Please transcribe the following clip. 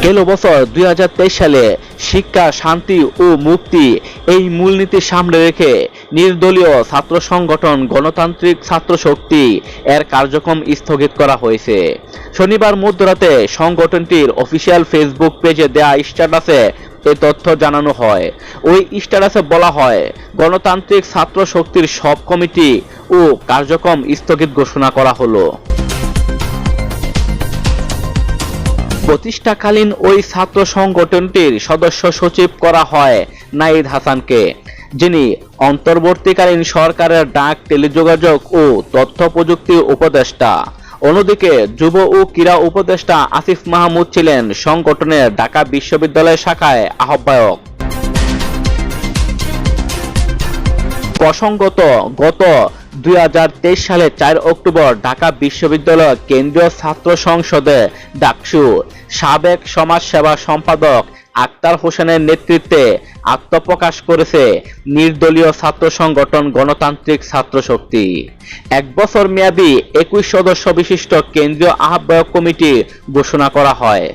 গেল বছর 2023 সালে শিক্ষা, শান্তি ও মুক্তি এই মূলনীতি সামনে রেখে নির্দলীয় ছাত্র সংগঠন গণতান্ত্রিক ছাত্র শক্তি এর কার্যক্রম স্থগিত করা হয়েছে। শনিবার মধ্যরাতে সংগঠনটির অফিসিয়াল ফেসবুক পেজে দেয়া স্ট্যাটাসে এই তথ্য জানানো হয়। ওই স্ট্যাটাসে বলা হয়, গণতান্ত্রিক ছাত্র শক্তির সব কমিটি ও কার্যক্রম স্থগিত ঘোষণা করা হলো। প্রতিষ্ঠাকালীন ওই ছাত্র সংগঠনটির সদস্য সচিব করা হয় নাহিদ হাসানকে, যিনি অন্তর্বর্তীকালীন সরকারের ডাক, টেলিযোগাযোগ ও তথ্য প্রযুক্তি উপদেষ্টা। অন্যদিকে যুব ও ক্রীড়া উপদেষ্টা আসিফ মাহমুদ ছিলেন সংগঠনের ঢাকা বিশ্ববিদ্যালয় শাখায় আহ্বায়ক। প্রসঙ্গত, গত 2023 সালে 4 অক্টোবর ঢাকা বিশ্ববিদ্যালয় কেন্দ্রীয় ছাত্র সংসদে ডাকসু সাবেক সমাজ সেবা সম্পাদক আক্তার হোসেনের নেতৃত্বে আত্মপ্রকাশ করেছে নির্দলীয় ছাত্র সংগঠন গণতান্ত্রিক ছাত্র শক্তি। 1 বছর মেয়াদী 21 সদস্য বিশিষ্ট কেন্দ্রীয় আহ্বায়ক কমিটি ঘোষণা করা হয়।